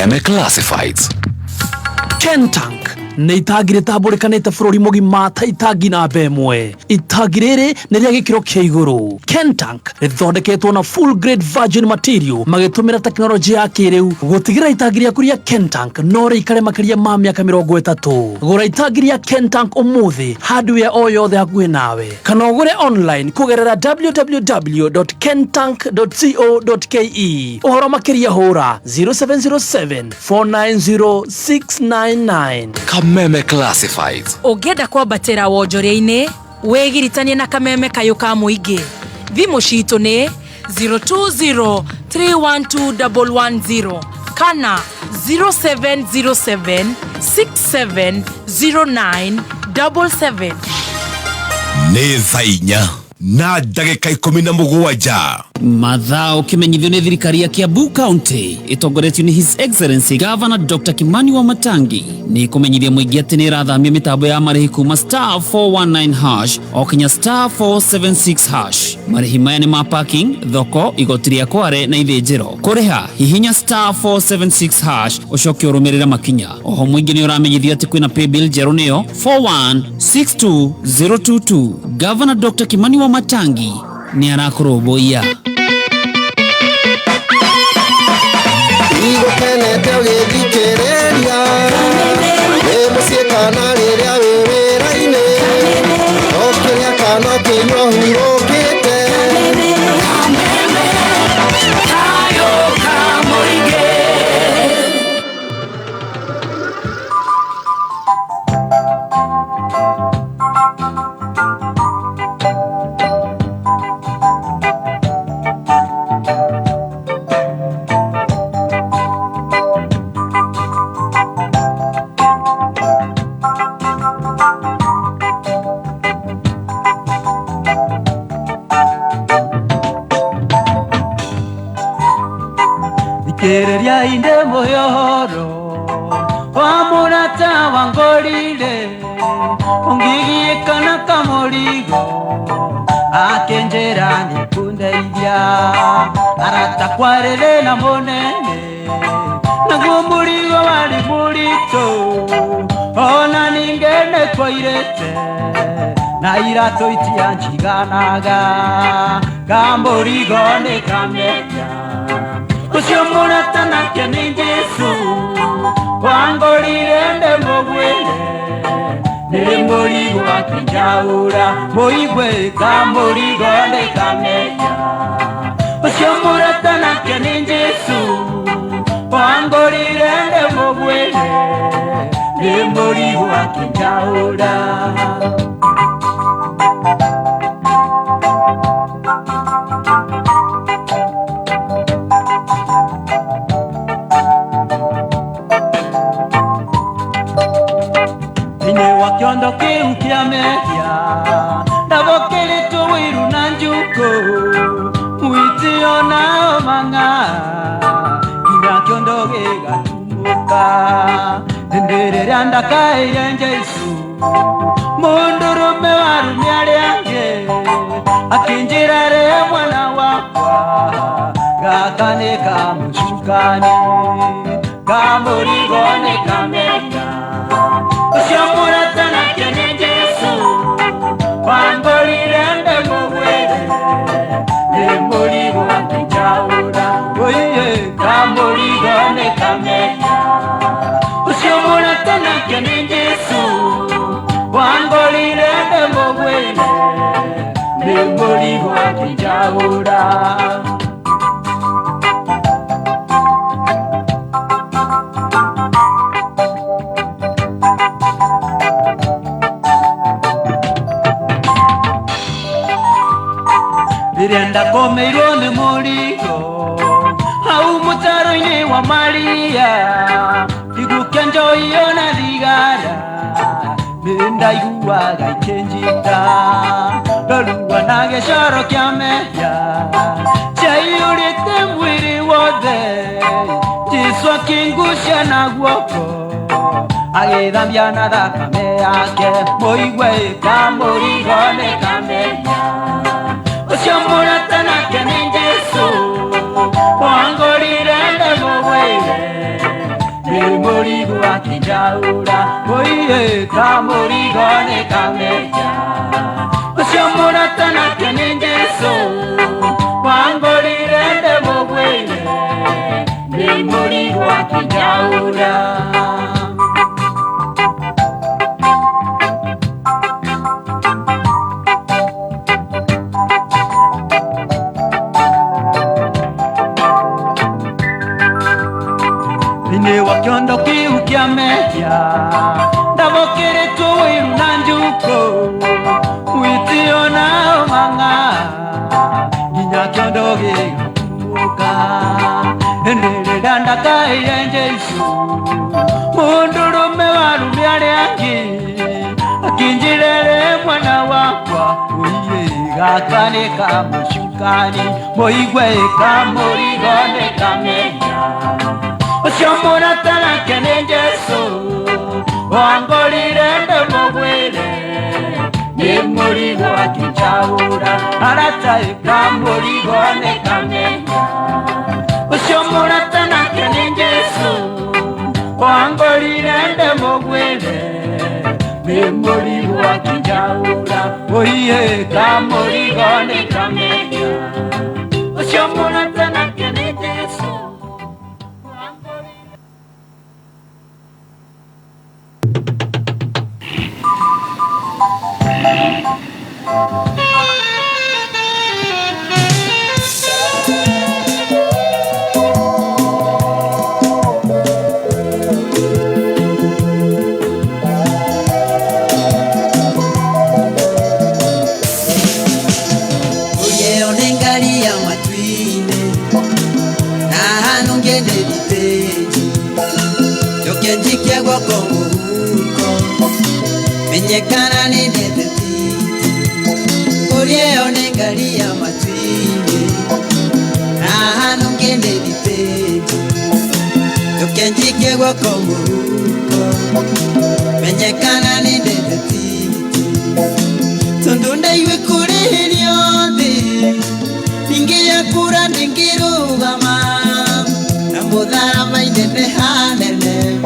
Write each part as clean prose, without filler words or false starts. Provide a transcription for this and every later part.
Kameme Classifieds. Kentank nĩ itagi rĩtambũrĩkanĩte bũrũri mũgima ta itagi namba ĩmwe. Itagi rĩrĩ nĩ rĩa gĩkĩro kĩa igũrũ. Kentank rĩthondeketwo na full grade virgin material magĩtũmĩra tekinoronjĩ ya kĩrĩu gũtigĩrĩra itagi rĩaku rĩa Kentank no rĩikare makĩria ma mĩaka 30. Gũra itagi rĩa Kentank ũmũthĩ hardware o yothe hakuhĩ nawe, kana ũgũre online kũgerera www.kentank.co.ke. Ũhoro makĩria hũra 0707 490 699. Kameme Classifieds. Ũngĩenda kwambatĩra wonjoria-inĩ, wĩgiritanie na kameme kayũ ka mũingĩ. Thimũ citũ nĩ 020312110 kana 0707670977. Nĩ thaa 4 na ndagĩka 17. Mathaa ũkĩmenyithio nĩ thirikari ya Kiambu County ĩtongoretio nĩ His Excellency Governor Dr. Kimani Wamatangi nĩ kũmenyithia mũingĩ atĩ nĩ ĩrathamia mĩtambo ya marĩhi kuma *419# o kinya *476#. Marĩhi maya nĩ ma parking, thoko, igoti rĩa Kware na ithĩnjĩro. Kũrĩha hihinya *476# ũcoke ũrũmĩrĩre makinya. Oho mũingĩ nĩ ũramenyithio atĩ kwĩna paybill njerũ nĩyo 4162022. Governor Dr. Kimani Wamatangi nĩ arakũrũmbũiya. Igũkenete ũgĩthikĩrĩria nĩ mũciĩ kana rĩrĩa wĩ wĩra-inĩ o kĩrĩa kana kĩnyua hurũkĩte kayũ ka mũingĩ. Thikĩrĩria inde mũhoro wa mũrata wangorire ũngĩgiĩka na kamũrigo akĩnjĩra nĩkũndeithia arata kwarĩrĩ na mũnene naguo mũrigo warĩ mũritũ ona ningĩ nĩkwairĩte na iratũ itianjiganaga kamũrigo nĩkamenya ũcio mũrata nake nĩ Jesũ wangorire ndĩmũgwĩre nĩ mũrigo akĩnjaũra mũigwe kamũrigo nĩkamenya ũcio mũrata nake nĩ Jesũ wangorire ndĩmũgwĩre nĩ mũrigo akĩnjaũra. Kiondo kĩu kĩa mehia ndabo kĩrĩtwo wĩru na njuko mwĩtĩo nao mang'aa nginya kĩondo gĩgatumũka hĩndĩ ĩrĩa ndakaĩire Jesũ mũndũrũme warũme arĩa angĩ akĩnjĩra rĩe mwana wakwa gaka nĩ kamũcukani kamũrigo nĩkamenya ũcio mũrata nake nĩ Jesũ wangorire ndĩmũgwĩre nĩ mũrigo akĩnjaũra ũiye kamũrigo nĩkamenya ũcio mũrata nake nĩ Jesũ wangorire ndĩmũgwĩre nĩ mũrigo akĩnjaũra. Ndirenda komeirwo nĩ mũrigo hau mũtaro-inĩ wa Maria igukia njohi ona thigara nĩndaiguaga ikĩnjita ndorua na gĩcoro kĩa mehia kĩaiyũrĩte mwĩrĩ wothe Jesũ akĩngucia na guoko agĩthambia na thakame yake mũigwe kamũrigo nĩkamenya ũcio mũrata nake nĩ Jesũ wangorire ndĩmũgwĩre ndabokere tuwiru na njuko mwitio na omanga nginya kiondo gigakumuka endere dandakaire Jesu mundurume warume ariangi akinjirere mwana wakwa uiye gakane kamushukani moigwe kamurigone kamenya oshomura tanake ni Jesu wangorire ndemogwire ni murigo akichaura aratae kamurigone kamenya oshomura tanake ni Jesu wangorire ndemogwire memori wa kijaura oye kamori gone kamenya oshomona tana kene Jesu menyekana ni nenda-ini ulieo ningali ya matwine na hanu ngende diteji tukenjike gwako muhuko menyekana ni nenda-ini tundunda iwe kuri hiliyothi ningiya kura ningirugama na muthara mainene hanene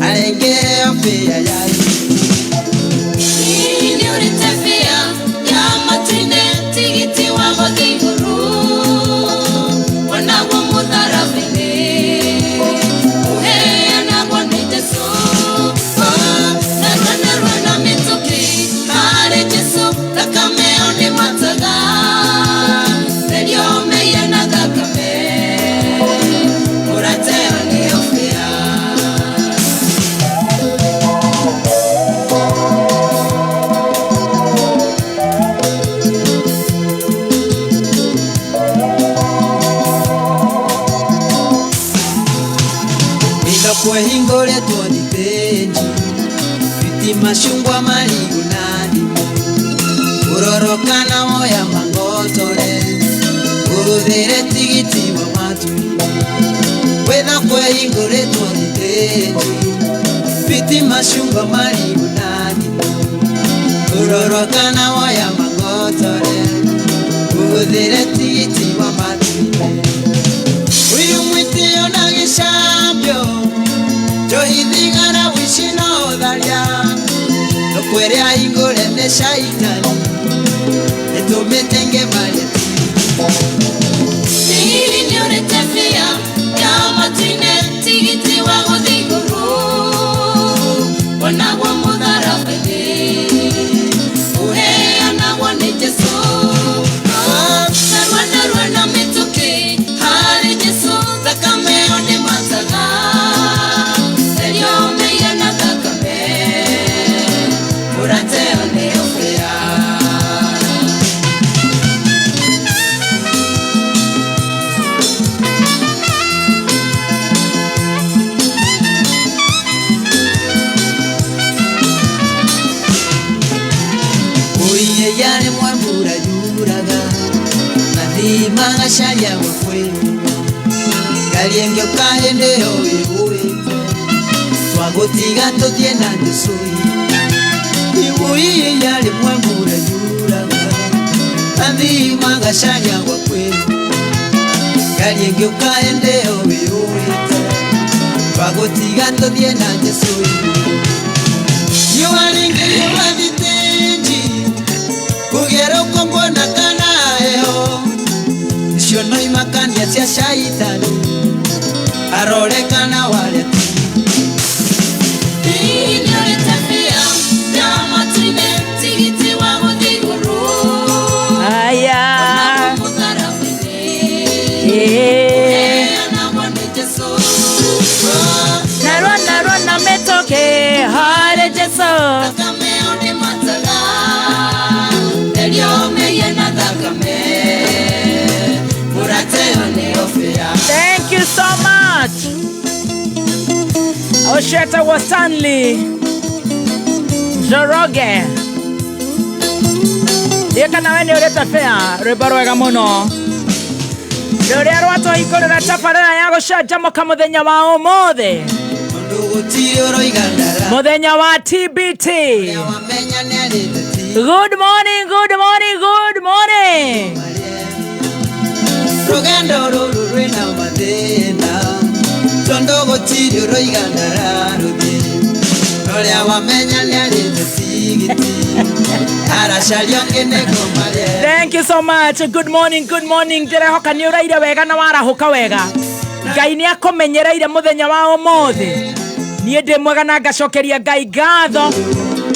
arengere ofia yai hingore tuoni tenji viti mashungwa marigu nani urorokana moya mangotore urudhere tigiti wa matu wena kwe hingore tuoni tenji viti mashungwa marigu nani urorokana moya mangotore urudhere tigiti wa matu uyu mwitio na gishambyo Johithigana wishino dharia Nokwere aingore ne shaitani Etumetenge mareti Nihili nione tefia Ya matine tigiti wangu dhiguru Wanagwa mudhara fede Uhea nagwa ni Jesu Narwa na mituki Hari Jesu Zakameo ni masaga yale mwambura yuraga nadhima sharia wakweru galienge ukahende owe twagotiga totie na ndusui ibuye yale mwambura yuraga nadhima sharia wakweru galienge ukahende owe twagotiga totie na ndusui yuwalingi yuwaditenji kugero kombona kanaeo Nishono imakani ya tia shaitani Arole kana wale Ninyore tafia Dama tuine tigiti wangu dhiguru Aya Wanamudhara wene Uhea na wane Jesu Narwa na metoke Osheta wa Stanley Joroge Yeka na wende ureta fea Rebaro wega muno Doria rwato ikore na taparera yago shajamo kamuthenya wa umothe Muthenya wa TBT Good morning, good morning, good morning Rugendo ruru rwina mathina Tondo gutiri roigandara ruthi Roria wamenya ni arite tigiti Aracari ongene ngomare Thank you so much. Good morning, good morning. Ndirehoka ni uraire wega na warahuka wega. Ngai ni akomenyereire muthenya wa umothe. Nie ndi mwega na ngacokeria Ngai ngatho.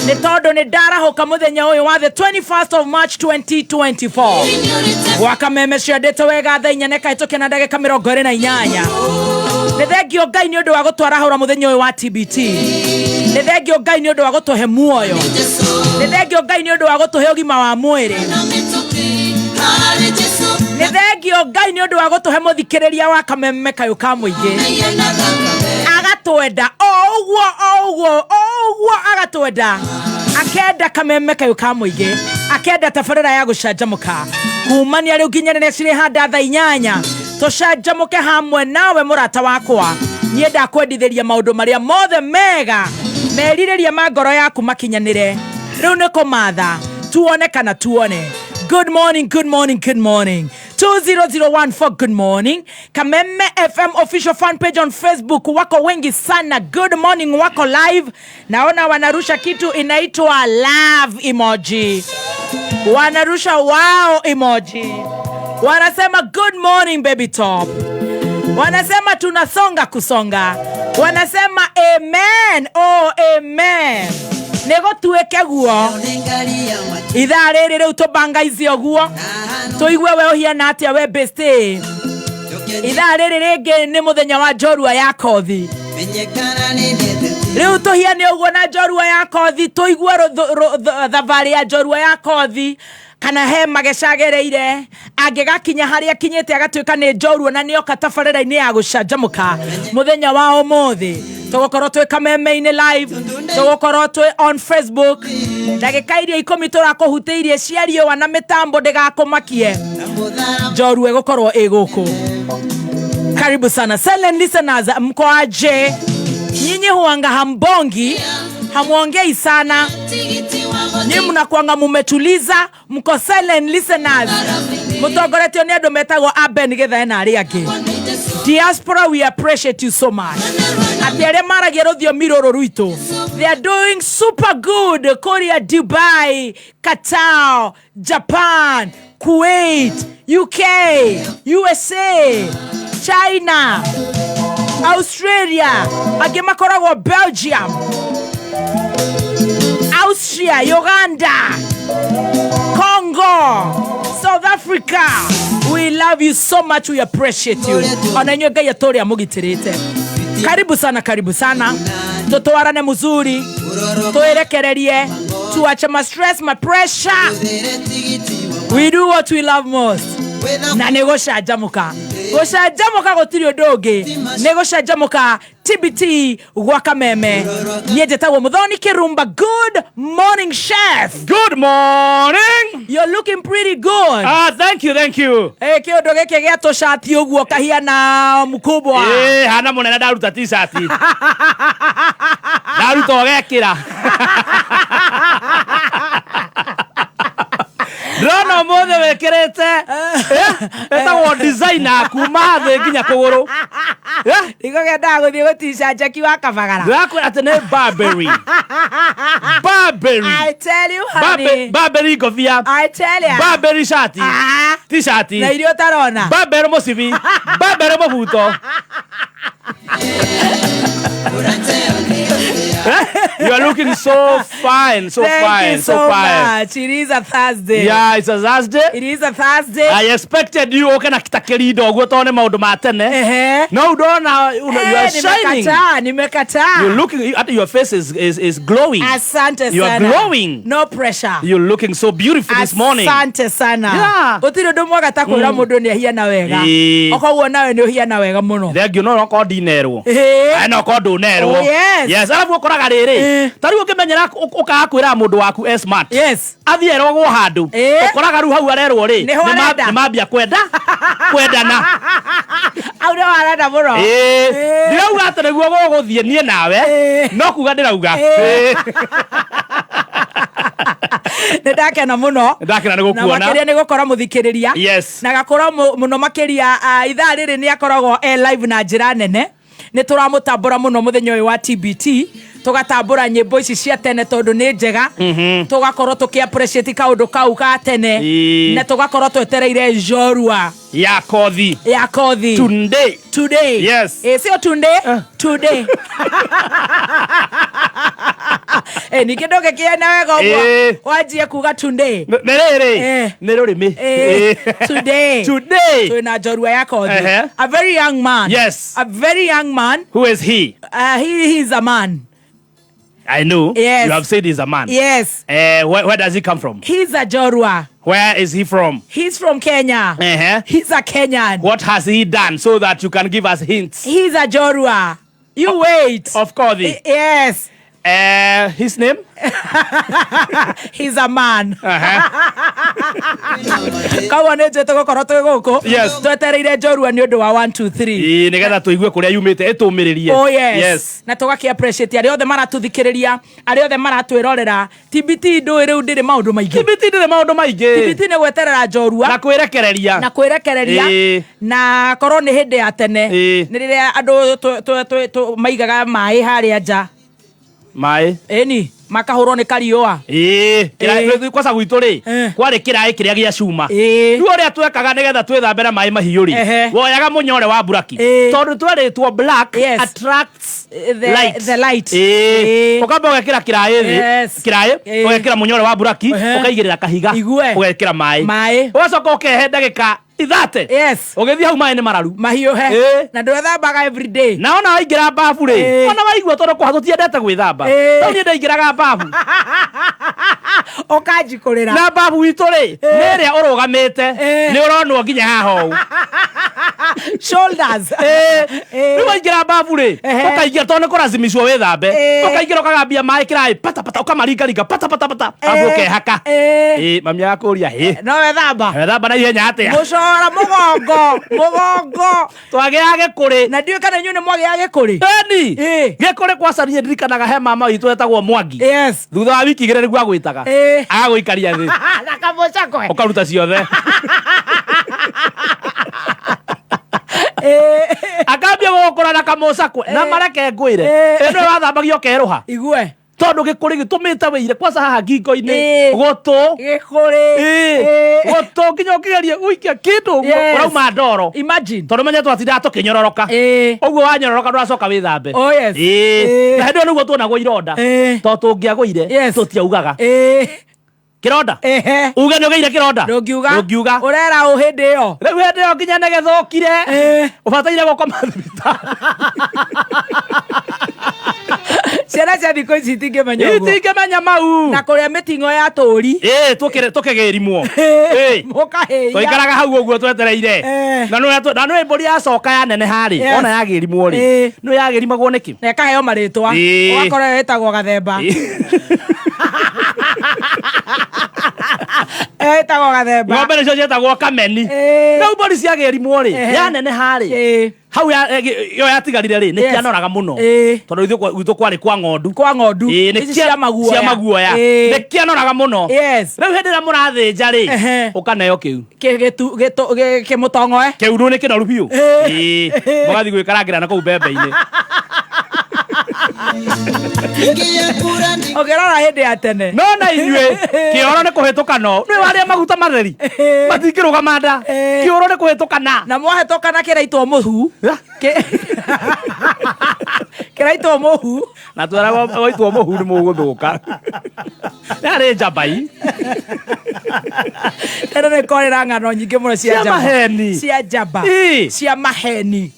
Ni tondu ni ndarahuka muthenya uyu wa the 21st of March 2024. Waka meme ciandite wega thaa 4 neka ituke na ndagika 28. Ni thengio Ngai ni undu wa gutwarahura muthenya uyu wa TBT. Ni thengio Ngai ni undu wa gutuhe muoyo. Ni thengio Ngai ni undu wa gutuhe ugima wa mwiri. Ni thengio Ngai ni undu wa gutuhe muthikiriria wa kameme kayo ka muingi. Agatwenda oguo agatwenda. Akenda kameme kayo ka muingi. Akenda tafarira ya gucanjamuka. Kumania riu nginyane cire handa thaa 8. Tucanjamuke hamwe nawe murata wakwa. Nie ndakwendithiria maundu maria mothe mega. Meririria magoro yaku makinyanire. Riu niko matha. Tuone kana tuone. Good morning, good morning, good morning. 2001 good morning. Kameme FM official fan page on Facebook. Wako wengi sana. Good morning wako live. Naona wanarusha kitu inaitwa love emoji. Wanarusha wow emoji. Wanasema good morning baby top. Wanasema tunasonga kusonga. Wanasema amen. Oh amen. Nego tuweke guo. Ithaa riri riu tubanga icio guo. Tuigwe we uhiana atia we beste. Ithaa riri ringi ni muthenya wa njorua ya kothi. Riu tuhiane uguo na njorua ya kothi. Tuigwe thavari ya njorua ya kothi. Kana he magecagereire angigakinya haria kinyete agatuika ni njorua na nioka tafarira-ini ya gucanjamuka muthenya wa umuthi. Tugukorwo twi kameme-ini live, tugukorwo twi on Facebook. Ndagika iria 10 turakuhutiirie ciari wa na mitambo ndigakumakie. Njorua gukorwo iguku. Karibu sana silent listeners, mko aje? Nyinyi huanga hambongi, hamuongei sana. Nyinyi mnakuanga mumetuliza, mko silent listeners. Mutongoretio ni andu metagwo Aben Githae na Aria ki. Diaspora, we appreciate you so much. Atiare maragia rũthiomi rũrũ rwitũ. They are doing super good. Korea, Dubai, Qatar, Japan, Kuwait, UK, USA, China, Australia, angi makoragwo Belgium, Austria, Uganda, Congo, South Africa. We love you so much. We appreciate you. Ona nyo Ngai atoria mugitirite. Karibu sana, karibu sana. Tutwarane muzuri. Tuerekererie. Tuache ma stress, ma pressure. We do what we love most. Na negocajamuka. Gocajamuka gutiri undu negocajamuka TBT gwa kameme. Nietagwo Muthoni Kirumba. Good morning, chef. Good morning. You're looking pretty good. Thank you, thank you. Kiondo geke gya toshati uguo kahiana mukubwa. Hana munene ndaruta t-shirt. Ndaruta ogekira. Rono mothe wekirete. Etagwo designer kuma thĩ nginya kũgũrũ. Niko genda guthie gutisha Jackie wa kabagara. Ndakũra atĩ nĩ Burberry. Burberry. I tell you honey. Burberry ngobia. I tell you. Burberry shirt. T-shirt. Na irio tarona. Burberry mũcibi. Burberry mũbuto. You are looking so fine, so Thank fine, you so fine. much. It is a Thursday. Yeah, it's a Thursday. It is a Thursday. I expected you okay na kitakerido gwo tone maundu ma tene. No, don't now. You are shining. Nimekataa. You're looking at your face is glowing. Asante sana. You are glowing. No pressure. You're looking so beautiful this morning. Asante sana. Yeah. Gutire ndu mwaga ta kwira mundu ni ahiana wega. Okogwo nawe ni uhiana wega muno. Thengio no ko dinerwo. No ko ndunerwo. Oh, yes. Yes, arabu ukoraga riri. Tari ukimenyera ukaga kwira mundu waku smart. Yes. Athierwo gwo handu. Ukoraga ru hau arerwo ri. Ni mambia kwendana. Aure warada muno. Ndirauga atĩ nĩguo gũgũthiĩ niĩ nawe no kuga ndĩrauga ndakena muno ndakena nĩ gũkuona na makĩria nĩ gũkora mũthikĩrĩria yes na gakora mũno makĩria ithaa rĩrĩ nĩ akoragwo live na njĩra nene nĩ tũramũtambũra mũno mũthenya ũyũ wa TBT tugatambũra nyĩmbo ici cia tene tondũ nĩ njega tugakorwo tũkĩ-appreciate kaũndũ kau ka tene na tugakorwo twetereire njorua ya kothi today yes sio today ningĩ ndũngĩkĩena wega ũguo wanjie kuga today nĩ rũrĩmĩ today twĩna njorua ya kothi a very young man yes a very young man. Who is he? He is a man. I know. Yes. You have said he's a man. Yes. Where does he come from? He's a Jorua. Where is he from? He's from Kenya. He's a Kenyan. What has he done so that you can give us hints? He's a Jorua. You wait. Of course. Yes. His name? He's a man. Kawane je tugokoro twi guku. Yes. Twetereire njorua ni undu wa 1 2 3. Nigetha tuigue kuria yumite etumiririe. Oh yes. Na tugaki appreciate ari othe maratuthikiriria, ari othe maratwirorera. TBT ndu riu ndiri maundu maingi. TBT ni gweterera njorua. Na kwirekereria. Na korwo ni hindi ya tene. Ni riria andu maigaga mai haria nja. Mai Eni makahurwo ni kariua kwaca gwitũ rĩ kwarĩ kĩraĩ kĩrĩa gĩa cuma rĩu ũrĩa twekaga nĩgetha twĩthambĩra maĩ mahiũ rĩ woyaga mũnyore wa buraki tondũ twerĩtwo black attracts the light ũkamba ũgekĩra kĩraĩ ũgekĩra mũnyore wa buraki ũkaigĩrĩra kahiga ũgekĩra maĩ ũgacoka ũkehe ndagĩka ithate ũgĩthiĩ hau maĩ nĩ mararu mahiũ na ndwethambaga every day na ona waingĩra mbabu rĩ ona waigua tondũ kwa tũtiendete gwĩthamba tondũ niĩ ndaingĩraga mbabu ũkanjikũrĩra na mbabu witũ rĩ nĩ ĩrĩa ũrũgamĩte nĩ ũronwo nginya haha ũũ shoulders rĩu waingĩra mbabu rĩ ũkaingĩra tondũ nĩ kũrazimicwo wĩthambe ũkaingĩra ũkagambia maĩ kĩraĩ patapata ũkamaringaringa patapatapata arabu ũkehaka mami yakũria no wethamba na ihenya atĩa mũcora mũgongo twagĩage kũrĩ na ndiũ kana inyuĩ nĩ mwagĩage kũrĩ eni gĩkũrĩ gwacaririe ndirikanaga he mama witũ etagwo Mwangi thutha wa wiki igĩrĩ nĩguo agwĩtaga agagũikaria thĩ na kamũcakwe ũkaruta ciothe akambia gũgũkũra na kamũcakwe na mareke ngwĩre ĩno wathambagia ũkerũha igue tondu gikuri gitumite wĩire kwaca haha ngingo-inĩ gũtũ nginya ũkĩgeria gũikia kĩndũ ũguo ũrauma ndoro tondu menyetwo atindaga tũkĩnyororoka ũguo wanyororoka ndũracoka wĩthambe na hĩndĩ ĩyo nĩguo tuonagwo ironda tondũ tũngĩagũire tũtiaugaga kĩronda uge nĩ ũgeire kĩronda ndũngiuga ũrera ũ hĩndĩ ĩyo rĩu hĩndĩ ĩyo nginya nĩgĩthũkire ũbataire gũkoma thibitarĩ ciana cia thikũ ici itingĩmenya ũguo itingĩmenya mau na kũrĩa mĩting'o ya tũũri tũkĩgĩrimwo mũkahĩia twaikaraga hau ũguo twetereire na nĩ mbũri yacoka yaneneha rĩ ona yagĩrimwo rĩ nĩ yagĩrimagwo nĩkĩ na ĩkaheo marĩtwa ũgakorwo ĩtagwo gathemba ĩtagwo gathemba ng'ombe nĩcio ciĩtagwo kameni rĩu mbũri ciagĩrimwo rĩ yaneneha rĩ hau yo yatigarire rĩ nĩ kĩanoraga mũno tondũ gwitũ kwarĩ kwa ng'ondu cia maguoya nĩ kĩanoraga mũno rĩu hĩndĩ ĩrĩa mũrathĩnja rĩ ũkaneo kĩu kĩmũtong'oe kĩu nĩ kĩnoru biũ mũgathiĩ gwĩkarangĩra na kũu mbembe-inĩ ũkĩrora hĩndĩ ya tene no na inyuĩ kĩoro nĩ kũhĩtũkano nĩ warĩa maguta matheri matingĩrũgama nda kĩoro nĩ kũhĩtũkana na mwahĩtũkana kĩraitwo mũhu kĩraitwo mũhu na twara gwaitwo mũhu nĩ mũgũthũka narĩ jabai tena nĩ korĩra ng'ano nyingĩ mũno cia jaba maheni cia jaba cia maheni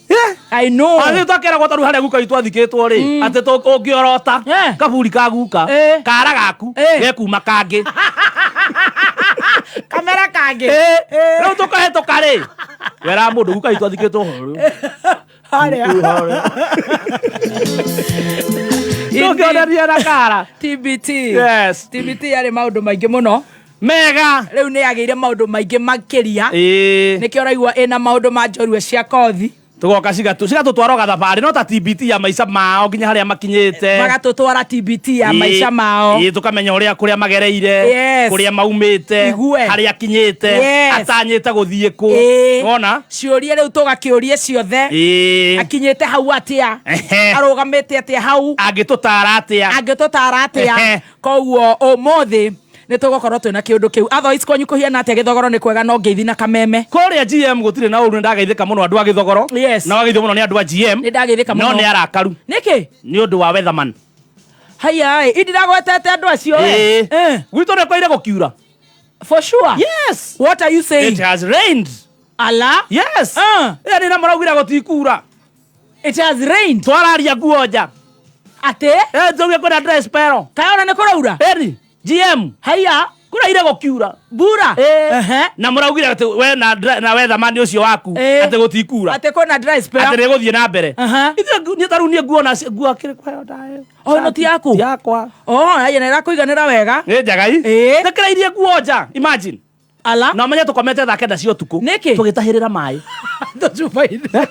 I know arĩ twakera gwataru harĩa guka itwathikĩtwo rĩ atĩ ũngĩorota kaburi ka guka kara gaku gekuma kangĩ kamera kangĩ rĩu tũkahetũka rĩ wera mũndũ guka itwathikĩtwo harĩa tũngĩoneria na kara TBT yes TBT yarĩ maũndũ maingĩ mũno mega rĩu nĩ yagĩire maũndũ maingĩ makĩria nĩkĩo ũraigua ĩna maũndũ ma njorua cia kothi tugoka cigatũtwara gathabarĩ no ta TBT ya maica mao nginya harĩa makinyĩte magatũtwara TBT ya maica mao tũkamenya kũrĩa magereire kũrĩa maumĩte harĩa akinyĩte atanyĩte gũthiĩ kũ wona ciũria rĩu tũgakĩũrie ciothe akinyĩte hau atĩa arũgamĩte atĩa hau angĩtũtara atĩa koguo ũmũthĩ nĩ tũgũkorwo twĩna kĩũndũ kĩu otherwise kwanyu kũhiana atĩa gĩthogoro nĩ kwega no ngeithi na kameme kũrĩa GM gũtirĩ na ũru nĩ ndageithĩka mũno andũ a gĩthogoro na wageithio mũno nĩ andũ a GM nĩ ndageithĩka mũno no nĩ arakaru nĩkĩ nĩ ũndũ wa weatherman haya indiragwetete andũ acio gwitũ nĩ kwaire gũkiura for sure yes what are you saying it has rained ala yes nĩ na maraugire gũtikura it has rained twararia nguo nja atĩ tuge kwĩna dry spell kayona nĩ kũraura GM haya kũraire gũkiura mbura na mũraugire atĩ we na weatherman ũcio waku atĩ gũtikura atĩ kwĩna dry spell atĩ nĩ gũthiĩ na mbere ithuĩ tarunie nguo na nguo kĩrĩ kwayo ndayo no ti yaku yakwa haya nĩ ĩrakũiganĩra wega nĩ njagai nĩkĩrairie nguo nja imagine ala no menye tũkomete thaa kenda cia ũtukũ nĩkĩ tũgĩtahĩrĩra maĩ tũcuba-inĩ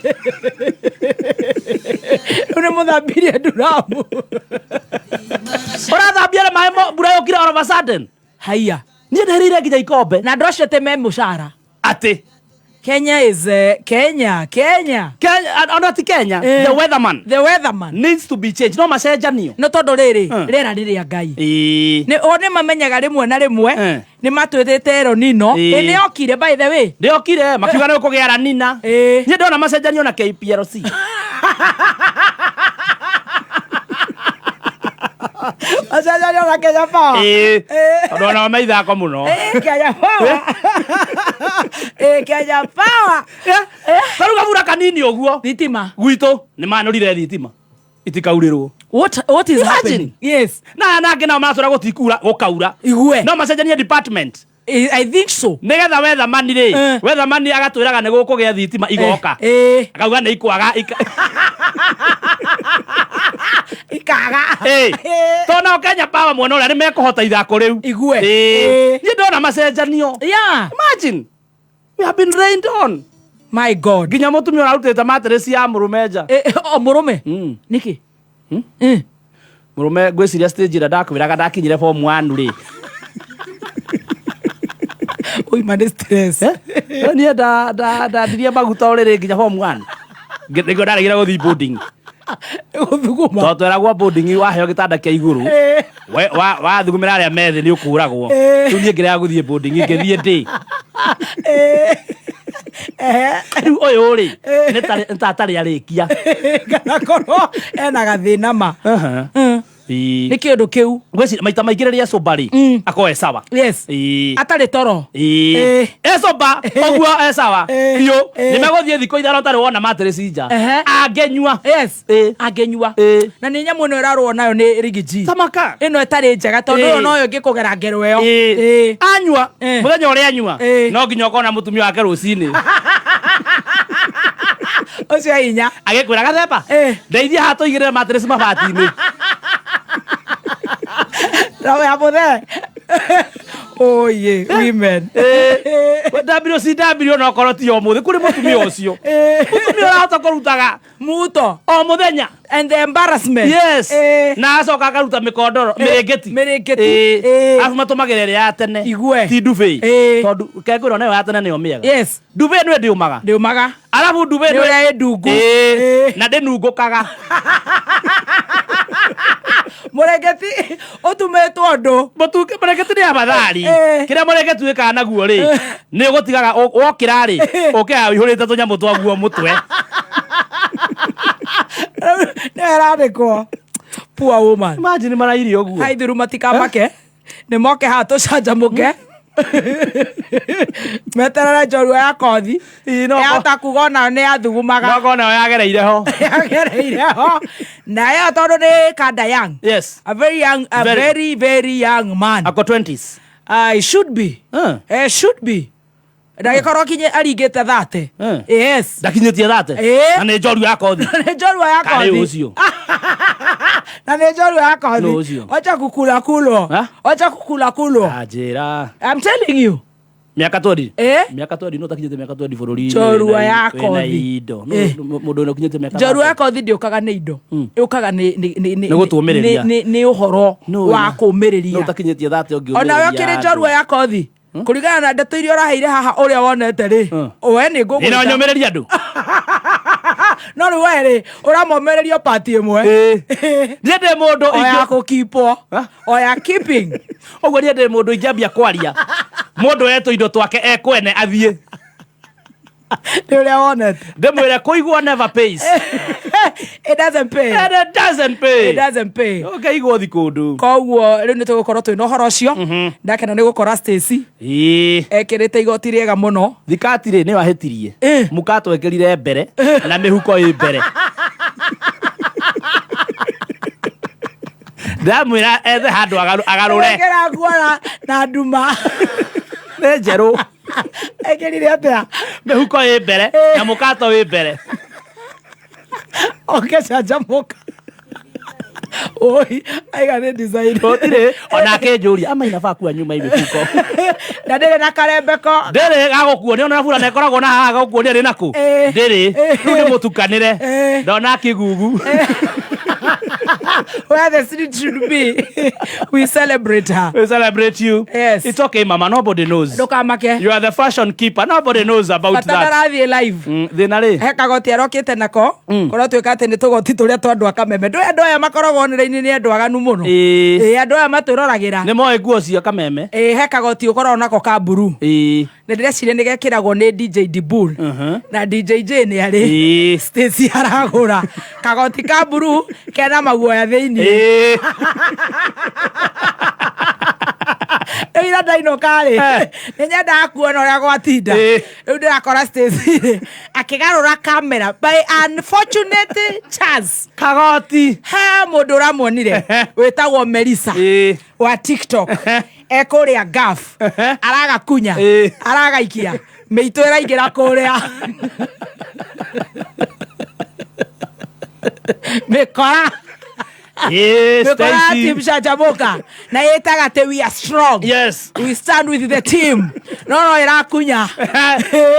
rĩu nĩ mũthambirie nduramu ũrathambia maĩ mbura yũkire all of a sudden haya niĩ ndahĩrĩire nginya ikombe na andũ acio te me mũcara atĩ Kenya is Kenya ona ti Kenya the weatherman needs to be changed no macenjanio no tondũ rĩrĩ rĩera rĩrĩa Ngai nĩ mamenyaga rĩmwe na rĩmwe nĩ matwĩthĩte El Nino nĩ yokire by the way nĩ yokire makiuga nĩ gũkũgĩa La Nina niĩ ndona macenjanio na KPLC macenjanio na Kenya Power tondũ ona maithako mũno Kenya Power Kenya Power karuga bura kanini ũguo thitima gwitũ nĩ manũrire thitima itikaurĩrwo what is happening yes na angĩ nao maracũra gũkaura igue no macenjanie department I think so nĩgetha weatherman rĩ weatherman agatwĩraga nĩ gũkũgĩa thitima igoka akauga nĩ ikwaga ikaga tona Kenya Power mwena ũrĩa nĩ mekũhota ithako rĩu igue niĩ ndona macenjanio imagine we have been rained on my god nginya mũtumia ũrarutĩte matress ya mũrũme nja mũrũme nĩkĩ mũrũme ngwĩciria stage ĩrĩa ndakwĩraga ndakinyire form 1 rĩ oima nĩ stress niĩ ndandirie maguta ũrĩrĩ nginya form 1 nĩguo ndaregire gũthiĩ boarding gũthuguma tondũ tweragwo boarding waheo gĩtanda kĩa igũrũ wathugumĩra arĩa methĩ nĩ ũkũragwo rĩu niĩ ngĩrega gũthiĩ boarding ngĩthiĩ ndĩ rĩu ũyũ rĩ nĩ tatarĩ arĩkia kana korwo ena gathĩna ma nĩ kĩũndũ kĩu ngwĩciria maita maingĩ rĩrĩa cũmba rĩ akorwo sawa yes atarĩ toro cũmba ũguo sawa biũ nĩ megũthiĩ thikũ ithano tarĩ wona matress nja angĩnyua angĩnyua na nĩ nyamũ ĩno ĩrarwo nayo nĩ rigiji samaka ĩno ĩtarĩ njega tondũ ĩyo noyo ĩngĩkũgera ngero ĩyo anyua mũthenya ũrĩa anyua no nginya ũkona mũtumia wake rũcinĩ ũcio hinya agĩkwĩra gathemba ndeithia haha tũigĩrĩre matress mabati-inĩ Rawe hapo there. Oh yeah, women. WCW no korwo ti o muthi kuri mutumia ucio. Mutumia arahota kũrutaga muto o muthenya and the embarrassment. Yes. Na acoka akaruta mikondoro mirengeti. Afu matumagĩra ĩrĩa ya tene. Igue. Ti duve. Tondu kegwĩrwo nayo ya tene nĩyo mĩega. Yes. Duve nĩ ndĩumaga. Ndĩumaga. Alafu duve nĩ ũrĩa ndungu. Na ndĩnungũkaga. Mũrengeti ũtumĩtwo ndũ mũrengeti nĩ abathari kĩrĩa mũrengeti wĩkaga naguo rĩ nĩ ũgũtigaga wokĩra rĩ ũkĩra ũihũrĩte tũnyamũ twaguo mũtwe Nerandikwo. Poor woman. Imagine marairio guo. Haithuru matikamake. Nĩ moke haha tũcanjamũke. Meterere njorua ya kothi. Yahota kuga ona nĩ yathugumaga. Nogo nayo yagereire ho. Yagereire ho. Na yo tondũ nĩ kinda young. Yes. A very young man. Ako 20s. It should be. Should be. Ndagĩkorwo kinye aringĩte 30. Yes. Ndakinyĩtie 30. Na nĩ njorua ya kothi. Nĩ njorua ya kothi. Karĩ ũcio. Na nĩ njorua ya kothi. Wacha kukula kulo. Wacha kukula kulo. Ajira. I'm telling you. Miaka 20. Miaka 20 no takinyĩte miaka 20 bũrũri. Njorua ya kothi. Na indo. Mũndũ no kinyĩte miaka. Njorua ya kothi ndĩũkaga nĩ indo. Yũkaga nĩ gũtũmĩrĩria. Nĩ ũhoro wa kũmĩrĩria. No takinyĩtie 30 ũngĩũmĩrĩria. Ona yo kĩrĩ njorua ya kothi. Kuringana na ndeto iria ũraheire haha ũrĩa wonete rĩ. We nĩ ngũgwĩta. Ĩno nyũmĩrĩria andũ. No rĩu we rĩ ũramomĩrĩrio pati ĩmwe. Niĩ ndĩ mũndũ oya gũkipwo. Oya keeping. Ũguo niĩ ndĩ mũndũ ingĩambia kwaria. Mũndũ etũ indo twake ekwene athiĩ. Nĩ ũrĩa wonete. Ndĩmwĩre kũigua never pays. It doesn't pay. And it doesn't pay. It doesn't pay. Okay, igwo thi kũndũ. Koguo rĩu nĩ tũgũkorwo twĩna ũhoro ũcio. Ndakena nĩ gũkora Stacy. Ekĩrĩte igoti rĩega mũno. Thikati rĩ nĩ wahĩtirie. Mũkato ekĩrire mbere na mĩhuko ĩ mbere. Ndamwĩra ethe handũ agarũre. Ekĩra nguo na nduma. Nĩ njerũ. Ekĩrire atĩa? Mĩhuko ĩ mbere na mũkato ĩ mbere. Canjamũka. Oi, aigane design. Otire ona akĩnjũria ama inabaa kuwa nyuma imĩhuko. Na ndĩrĩ na karembeko. Ndĩrĩ gagũkuonia ona bura na ĩkoragwo na haha gagũkuonia rĩ naku. Ndĩrĩ. Rĩu nĩ mũtukanĩre. Ndona kĩgugu. Where the street should be. We celebrate her. We celebrate you. Yes. It's okay, mama. Nobody knows. Ndukamake. You are the fashion keeper. Nobody knows about that. Batarathi live. Thĩna rĩ. He kagoti arokĩte nako. Korwo twĩka atĩ nĩ tũgoti tũrĩa twa andũ a Kameme. Andũ aya makoragwo nĩra-inĩ nĩ andũ aganu mũno. Andũ aya matwĩroragĩra. Nĩ moĩ nguo cia Kameme. He kagoti ũkoragwo nako ka mburu. Na ndĩreciria nĩ gekĩragwo nĩ DJ Dibul. Na DJ J nĩ arĩ. Stacy aragũra. Kagoti ka mburu kena maguoya thĩinĩ. Ĩra ndainũka rĩ. Nĩ nyendaga kuona ũrĩa gwatinda. Rĩu ndĩrakora Stacy akĩgarũra kamera. By unfortunate chance. Kagoti. He mũndũ ũramuonire. Wĩtagwo Melissa. Wa TikTok. Ekũrĩa gaf. Aragakunya. Aragaikia. Mĩitũ ĩraingĩra kũrĩa. Mĩkora. Yes, Stacy. Team Shajaboka. Na yetaga te we are strong. Yes. We stand with the team. No irakunya.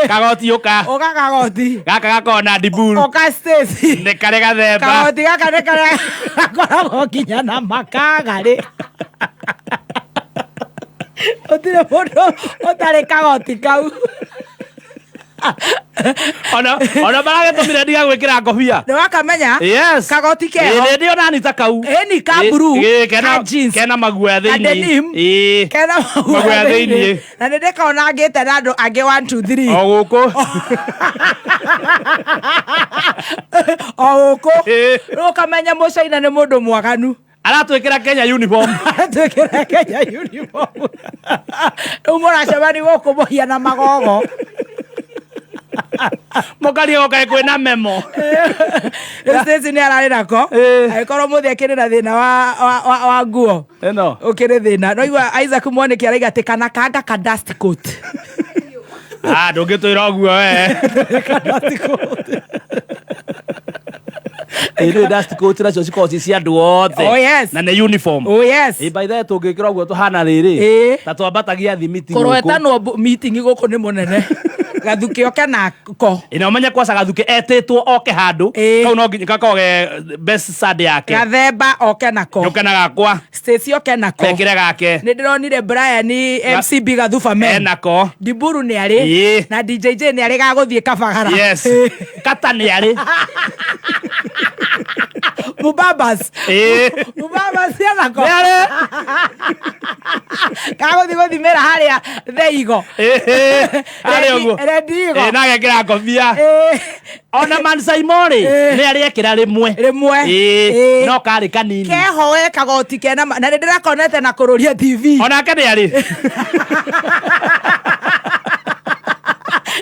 Kagoti oka. Oka kagoti. Gaka gakona Dibul. Oka Stacy. Ne kare gathemba. Kagoti gaka ne kare. Akora kinya na makaga ri. Otire mũndũ otare kagoti kau. Ona baragetũmire ndiga gwĩkĩra ngobia. Nĩ wakamenya? Yes. Kagoti keho. Nĩ ona nita kau. Ni ka blue. Ka jeans. Kena maguoya thĩinĩ. Kena maguoya thĩinĩ. Na nĩ ndĩkona ngĩte na andũ angĩ 1 2 3. O gũkũ. O gũkũ. Rĩu kamenya mũcaina nĩ mũndũ mwaganu. Aratwĩkĩra Kenya uniform. Aratwĩkĩra Kenya uniform. Rĩu mũracemani gũkũ mũhiana magogo. Mũkari oka kwĩna memo. Stacy nĩ ararĩ nako. Agĩkorwo mũthĩ akĩrĩ na thĩna wa nguo. Ĩno. Ũkĩrĩ thĩna. No igua Isaac Mwanĩki araiga atĩ kana kanga ka dust coat. Ndũngĩtwĩra ũguo we. Ka dust coat. Ĩno dust coat nacio cikoragwo ci cia andũ othe. Oh yes. Na nĩ uniform. Oh yes. By the way tũngĩkĩra ũguo tũhana rĩrĩ. Ta twambatagia thi meeting gũkũ. Kũrwetanwo meeting gũkũ nĩ mũnene. Gathuke oke nako. Ina ũmenye kwaca Gathuke etĩtwo oke handũ. Kau no nginya gakoge best sad yake. Gathemba oke nako. Oke na gakwa. Stacy oke nako. Ekĩre gake. Nĩ ndĩronire Brian MCB Gathuba men. Enako. Diburu nĩ arĩ. Na DJ J nĩ arĩ gagũthiĩ Kabagara. Yes. Kata nĩ arĩ. Mubabas ya nako kago digo dimera haria theigo redigo na gekira kofia ona man Simoni ni ari ekira rimwe no kari kanini kehoe kagoti kena na ndirakonete na kururia TV ona kene ari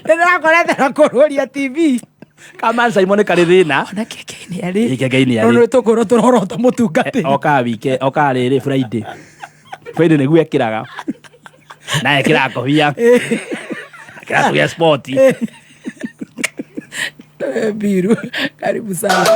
ndirakonete na kururia TV kama Simoni kari thina ona keke-ini ari keke-ini ari no tukoro turorota mutungati oka riri Friday Friday niguo ekiraga na ekira kofia ekira ya sporti biru karibu sana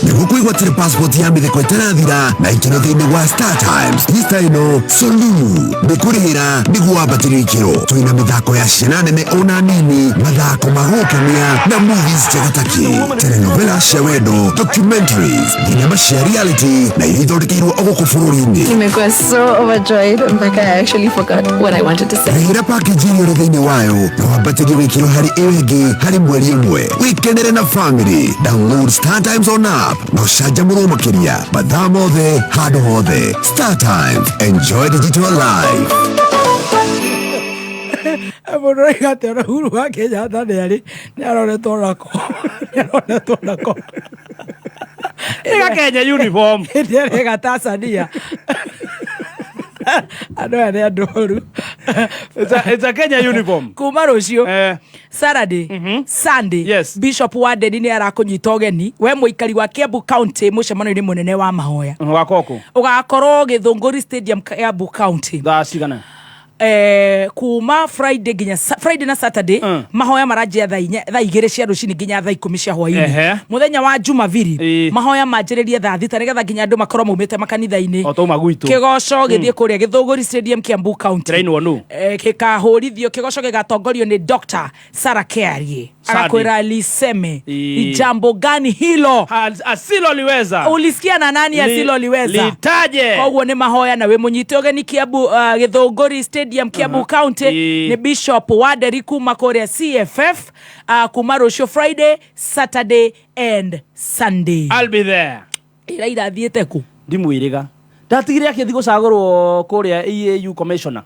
Niguo igwatire passport ya mitheko itarathira na ikiro thiini wa Star Times lista ino solulu nikurihira niguo wambatire ikiro twina mithako ya ciana nene ona nini mathako magukenia na movies chegataki telenovela cia wendo documentaries thinema cia reality na iria ithondekeirwo oguku bururi-ini. Nimekuwa so overjoyed mpaka I actually forgot what I wanted to say. Rihira package iri thiini wayo na wambatirie wikiro hari iyo ingi hari mweri imwe wikenere na family. Download Star Times on app no canjamũrwo makĩria mathaa mothe handũ hothe. Star Times, enjoy digital life. Mũndũ igate ona Uhuru wa Kenyatta nĩ aroretwo nako ega Kenya uniform ega Tanzania ando ane adoru it's a Kenya uniform kuma rucio Saturday Sunday yes. Bishop Wadeni ni arakunyita ogeni we muikari wa Kiambu County mucemano-ini munene wa mahoya wakoko ugakorwo Githunguri Stadium Kiambu County thacigana kuma Friday na Saturday mahoya maranjia thaa 2 cia rucini nginya thaa 10 cia hwaini muthenya wa Jumapili mahoya manjiririe thaa 6 nigetha nginya andu makorwo maumite makanitha-ini otoma gwitu kigoco githie kuria Githunguri Stadium Kiambu County train wonu kikahurithio kigoco gigatongorio ni Dr. Ciari akakwira liseme jambo gani hilo asilo liweza ulisikia na nani asilo liweza litaje koguo ni mahoya na we munyite ogeni Kiambu Githunguri Stadium Kiambu County ni Bishop Waderi kuma kuria CFF kuma rucio Friday Saturday and Sunday. I'll be there. Ira thiete ku ndimwiriga ndatigire akithi gucagurwo kuria EAU commissioner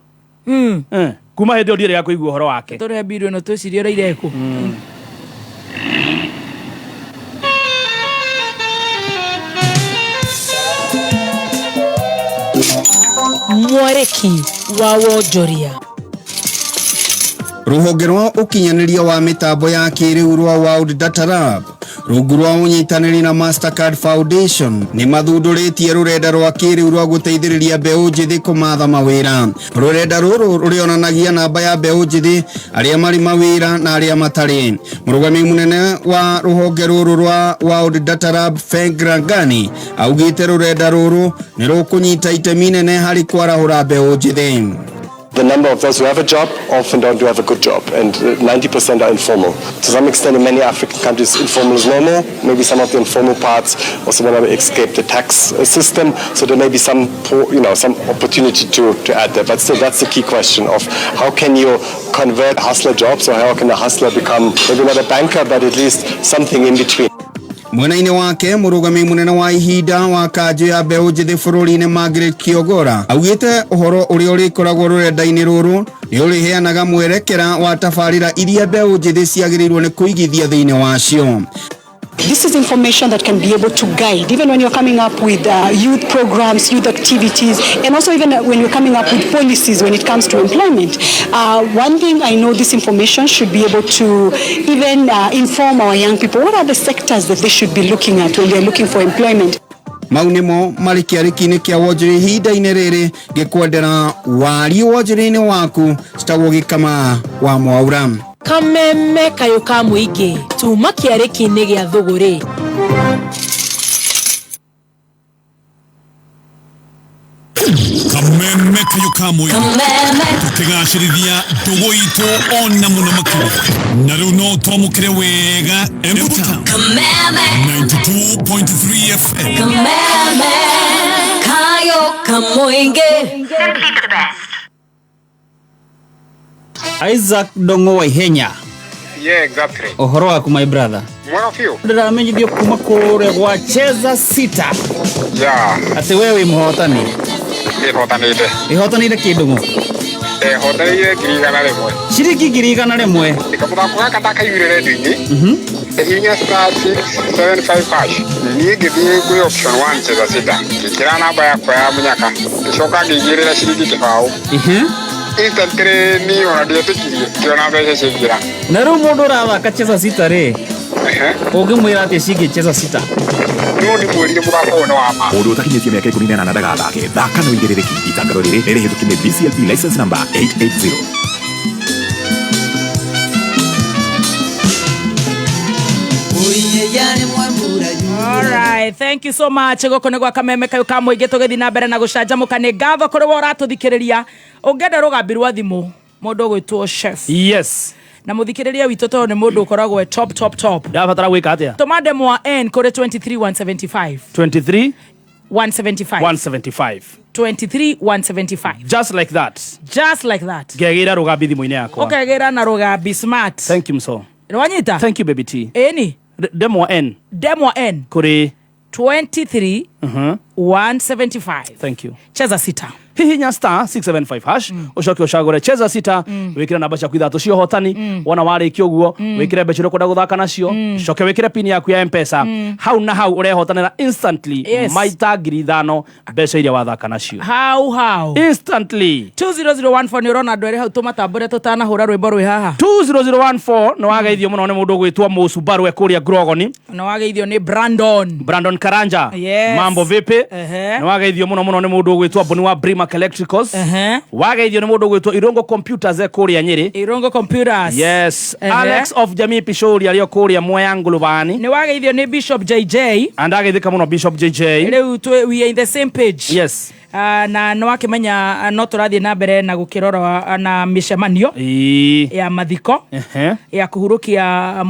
kuma hindi ndire ya kuigua horo wake tore biru no tucirio ira ku mwareki wa wonjoria ruhonge rwa ukinyaniria wa mitambo ya kiriu rwa World Data Lab rungu rwa unyitaniri na Mastercard Foundation ni mathunduritie rurenda rwa kiriu rwa guteithiriria mbeu njithi kumatha mawira. Rurenda ruru rurionanagia namba ya mbeu njithi aria mari mawira na aria matari. Murugami munene wa ruhonge ruru rwa World Data Lab Fengrangani augite rurenda ruru ni rukunyita itemi nene hari kwarahura mbeu njithi. The number of those who have a job often don't do have a good job, and 90% are informal. To some extent, in many African countries, informal is normal. Maybe some of the informal parts also want to escape the tax system, so there may be some opportunity to add that. But still, that's the key question of how can you convert hustler jobs, or how can a hustler become maybe not a banker, but at least something in between. Mwena-ini wake murugami munene wa ihinda wa kanjo ya mbeu njithi bururi-ini Margaret Kiogora augite uhoro uria urikoragwo rurenda-ini ruru ni uriheanaga mwerekera wa tabarira iria mbeu njithi ciagiriirwo ni kuigithia thiini wacio. This is information that can be able to guide, even when you're coming up with youth programs, youth activities, and also even when you're coming up with policies when it comes to employment. One thing I know this information should be able to even inform our young people, what are the sectors that they should be looking at when they're looking for employment. Mau nimo mari kiariki-ini kia wonjori ihinda-ini riri gikwendera wari wonjori-ini waku citagwo gikama wa Mwaura. Kameme kayo ka muingi tuma kiariki-ini gia thuguri. Kameme kayo ka muingi tukigacirithia ndugu itu ona muno makiri na riu no twamukire wega embuta 92.3 FM Kameme kayo ka muingi simply the best. Isaac Dongo wa Ihenya Yeah, exactly. Ohoro waku my brother. Mwana fio. Ndamenyithio kuma kure gwa cheza sita. Yeah. Ati wewe imhotani. Ihotanire kindu mu. Hotanire girigana rimwe. Ciringi girigana rimwe. Ikamuthako gaka ndakaiguire redio-ini. Hinya star 675 hash. Niĩ ngĩthiĩ kwĩ option 1 cheza sita. Ngĩkĩra namba yakwa ya mũnyaka. Ngĩcoka ngĩigĩrĩra ciringi kĩbaũ. Instantly ni ona ndietĩkirie. Ngĩona mbeca ciaingĩra. Na rĩu mũndũ ũrathaka cheza sita rĩ. Ũngĩmwĩra atĩ cingĩcheza sita. No ndimwĩrire mũthako ũyũ nĩ wa ma. Mũndũ ũtakinyĩtie mĩaka 18 ndagathake. Thaka no igĩrĩrĩki. Itangaro rĩrĩ rĩrĩhĩtũkie BCLP license number 880. Alright, thank you so much. Goko negwa kameme kayo kamwe tugethi na mbere na gucanjamuka ni ngatho kuri wo ratuthikiria ungenda rugambi rwa thimu mundu gwitwo chef. Yes. Na muthikiriria witu to ni mundu ukoragwo top. Ndabatara gwika atia? Tomande mwa N kuri 23175. 175. 23175. Just like that. Gegira rugambi thimu-ini yakwa. Ukegira na rugambi smart. Thank you so. Nwanyita? Thank you baby T. Eni? Demo N. Kuri 175. Thank you. Cheza sita. Hihinya star 675 hash. Ucoke ucagure cheza sita. Wikire namba ciaku ithatu cio hotani. Wona warĩkia ũguo wikire mbeca ũkwenda gũthaka nacio. Coke wikire pin yaku ya M-Pesa. Hau na hau ũrehotanĩra instantly maita 5,000 mbeca iria wathaka nacio. How? Instantly. 20014 nĩ ũrona andũ erĩ hau tũmatambũre tũtanahũra rwĩmbo rwĩ haha. 20014 nĩ wageithio mũno nĩ mũndũ gwĩtwo Mũsubaru kũrĩa Grogoni. Nĩ wageithio nĩ Brandon Karanja. Yes. Mambo vipi? Nĩ wageithio mũno nĩ mũndũ gwĩtwo Boni wa Brimac Electricals. Wageithio nĩ mũndũ gwĩtwo Irongo Computers kũrĩa Nyeri. Irongo Computers. Yes. Alex of Jamii Pishori arĩ kũrĩa Mwea Ngulubani. Nĩ wageithio nĩ Bishop JJ. Andageithĩka mũno Bishop JJ. Rĩu we are in the same page. Yes. Na no akimenya no turathie na mbere na gukirora na mishemanio ya mathiko ya kuhurukia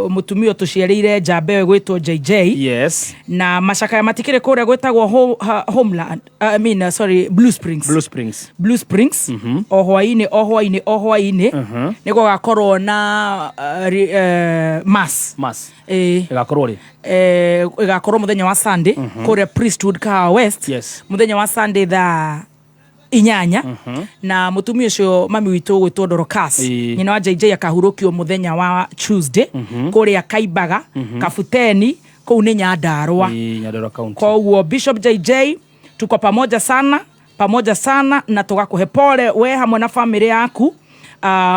mutumio tuciarire Jabe gwitwo JJ. Yes. Na macaka ya matikire kure gwetagwo Homeland Blue Springs. Ohwaine niko gakorwo na mass gakorwo igakorwo muthenya wa Sunday kure Priesthood Car West. Yes. Muthenya wa Sunday thaa 8 na mutumia ucio mami witu gwitwo Dorcas nyina wa JJ akahurukio muthenya wa Tuesday kure Kaibaga Kafuteni kuu ni Nyandarua County. Kwa Bishop JJ tuko pamoja sana na tugakuhe pole we hamwe na family yaku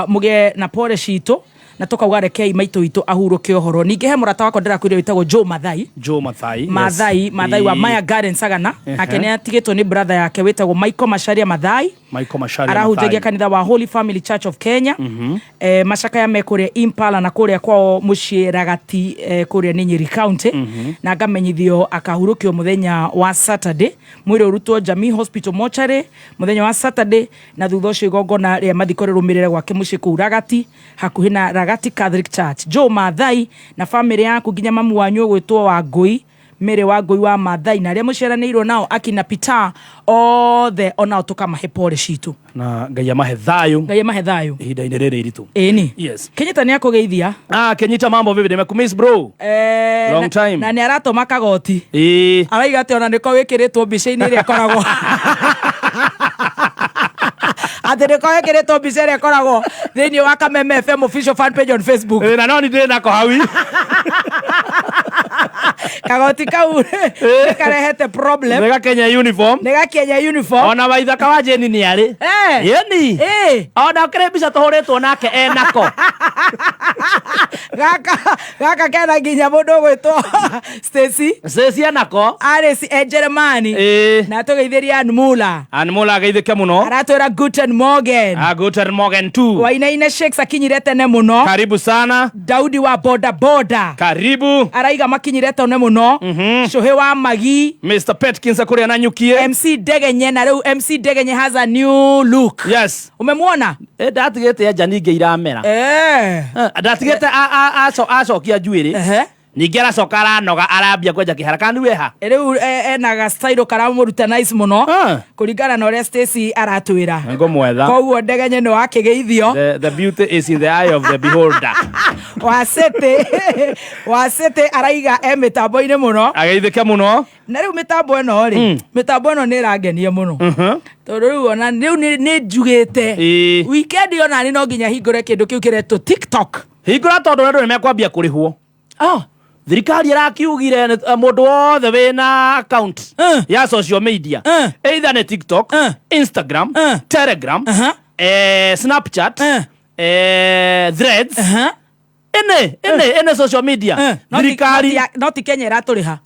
muge na pole shito na tukauga rekei maitu itu ahuruke ohoro ninge he murata wako ndira kwire witagwo Joe Mathai wa Maya Garden Sagana akene atigitwo ni brother yake witagwo Michael Macharia arahunjagia kanitha wa Holy Family Church of Kenya. Macaka ya mekuria Impala na kuria kwao mucii Ragati kuria ni Nyeri County na ngamenyithio akahurukio muthenya wa Saturday mwire urutwo Jamii Hospital Mortuary muthenya wa Saturday na thutha ucio igongona ria mathiko rirumirire gwake mucii ku Ragati hakuhi na Ragati Catholic Church. Joe Mathai na family yaku nginya mamu wanyu gwitwo wa Ngui Mere wa Ngui wa Mathai na ria muciaranĩirwo nao akina Peter othe ona tukamahe pole citu na Ngai amahe thayu ihinda-inĩ rĩrĩ iritũ. Ĩni. Yes. Kenyita nĩ akũgeithia. Kenyita mambo vipi? Nimekumiss bro. Long time. Na nĩ aratũma kagoti. Araiga atĩ ona nĩko wĩkĩrĩtwo mbica-inĩ ĩrĩa koragwo. Atene ko wĩkĩrĩtwo mbica ĩrĩa koragwo thĩinĩ wa Kameme FM official fan page on Facebook. Na no nĩ nako hawi. Kagoti kau karehete problem. Nega Kenya uniform. Ona waithaka wa Jeni nĩ arĩ. Yeni. Ona kĩrĩ mbica tũhũrĩtwo nake enako. Gaka kena nginya mũndũ gwĩtwo Stacy enako. Arĩ Jeremani. Na tũgeithĩria Anmula ageithĩke mũno. Aratwĩra Guten Morgen. Guten Morgen tu. Wainaina Shakes akinyire tene mũno. Karibu sana. Daudi wa boda. Karibu. Araiga makinyire tene mũno. Shohe wa Magi. Mr. Petkins kũrĩa na nyukie. MC Degenye na rĩu MC Degenye has a new look. Yes. Umemwona? Ndatigĩte anja ningĩ iramera. Ndatigĩte acokia njuĩrĩ. Ningi aracoka aranoga arambia kwenja kiharaka ni weha riu enaga style karamuruta nice muno kuringana na uria Stacy aratwira ngo mwetha koguo ndegenye no akigeithio the beauty is in the eye of the beholder wasete araiga mitambo-ini muno ageithike muno na riu mitambo eno ri mitambo eno ni irangenie muno tondu riu ona riu ni njugite weekend ona ni no nginya hingure kindu kiu kiretwo TikTok hingura tondu andu ni mekwambia kurihwo thirikari irakiugire mundu wothe wina account ya social media either ni TikTok, Instagram, Telegram, Snapchat, Threads, ene social media thirikari no ti Kenya iraturiha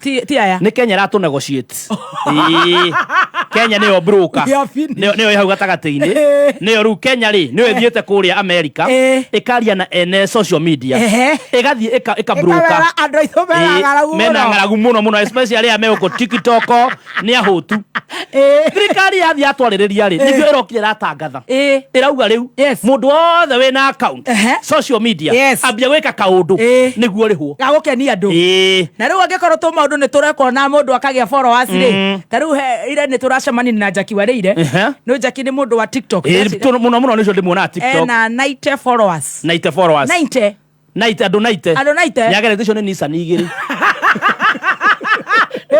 ti aya ni Kenya ratu negotiate Kenya niyo broker niyo hau gatagati-ini niyo ru Kenya ri niyo ithiete kuria America ikaria na ene social media igathie ika broker andu aitho mena ngaragu muno especially ame uko TikTok ni ahutu thirikari yathie atwaririria ri niguo irokire ratangatha irauga riu mundu wothe wina account social media ambia gwika kaundu niguo rihwo gagukenia andu na riu angikorwo tu maundu ni turekwo na mundu akagia followers ri tariu ire ni turacemani na Jaki wareire no Jaki ni mundu wa TikTok muno nicio ndimuona TikTok na 90 followers 90 andu 90 nyagerete cio ni Nissan igiri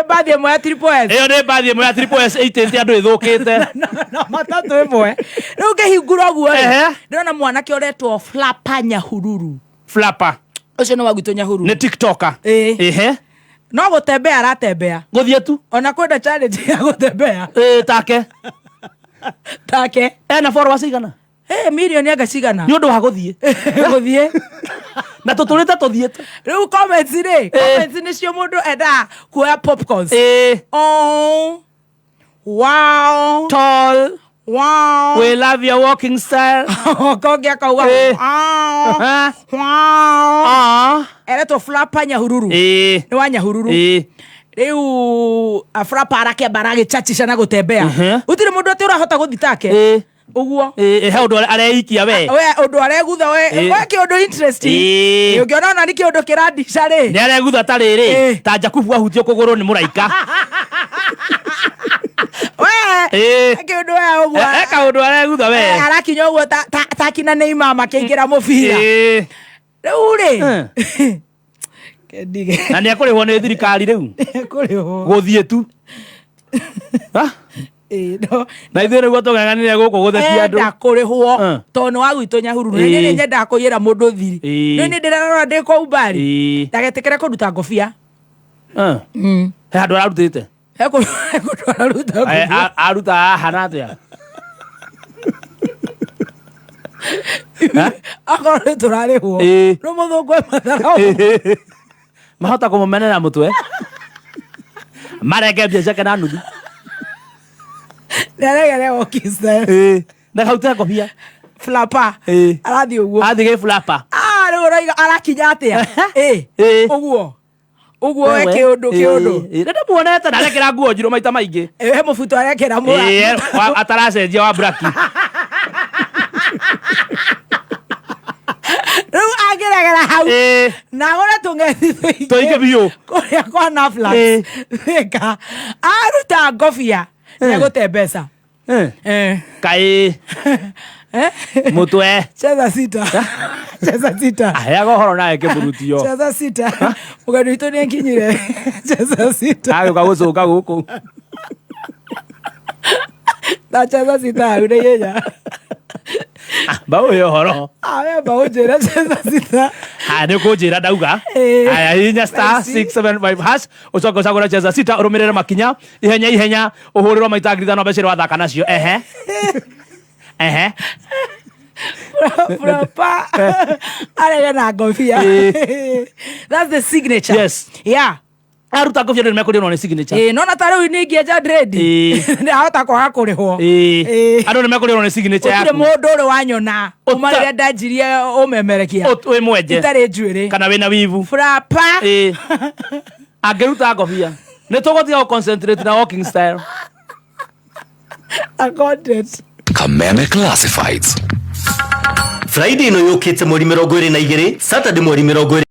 baadhi ya triple S iyo ni baadhi ya triple S 80 andu ithukite na matatu imwe riu ngihingura guo ndona mwanake uretwo Flapper Nyahururu Flapper ucio no wagwito Nyahururu ni TikToker no gutembea aratembea guthie tu ona kwenda challenge ya gutembea take ena followers igana milioni agacigana ni undu wa guthie na tuturite tuthiete riu comments ni cio mundu enda kuoya popcorns wow tall wow we love your walking style kogia kauga ereto Flapper Nyahururu ni wa Nyahururu riu Flapper arake barage chachisha na gutembea utire mundu ati urahota guthitake uguo he undu areikia we undu aregutha we ki undu interesting ungiona na niki undu kiradisha ri ni aregutha ta riri ta Jakubu ahutio kuguru ni muraika ki undu we uguo eka undu aregutha we arakinya uguo ta kina Neymar makiingira mubira riu ri kendige na ni akurihwo ni thirikari riu akurihwo guthie tu na ithuĩ nĩguo tũng'ang'anire gũkũ gũthecia andũ ndakurihwo tondu wa gwitũ Nyahururu nĩ nyenda kũiyĩra mũndũ thiri nĩ ndĩrarora ndĩ kwa umbari ndagetekere kũruta ngobia he handũ ararutĩte he kũndũ araruta ngobia aruta haha na atĩa akorwo nĩ tũrarĩhwo no mũthũngũ mathara mahota kũmũmenera mũtwe marenge mbia ciake na nuthu neregere okisa na kaute ngobia Flapper arathi uguo athige Flapper riu raiga arakinya atia uguo eke undu ndio muonete na rekera nguo njiro maita maingi he mubuto arekera mura ataracenjia wa braki riu ageregera hau na gora tungethi toike biu kuria kwa Naflax weka aruta ngobia ya gutembesa kai mutwe cheza sita aya gohoro nae kiburutio cheza sita mugani to ni nkinyire cheza sita ayo kagucuka guku na cheza sita ure yeya bao yo horo aya bao jera cheza sita nä kå njä ra ndauga aya hinya star 675 hash ucoke ucagå cheza sita å rå mä rä re makinya ihenya å hå rä rwo maita ngiri thano mbeca wathaka nacio Flapper arega na ngobia that's the signature aruta ngobia nä mekå rä nä signature no na tarä u nä ingä dread nä ahota kwaga kå rä hwo andå nä mekå rä nä signature yaku må ndå å rä wanyona uma rä rä a ndanjirie å memerekia wä mwenje itarä njuä kana wä na wivu Flapper angä ruta ngobia nä tå gå tiga gå concentrate na walking style Kameme Classifieds Friday no yukite mweri 22 Saturday mweri 20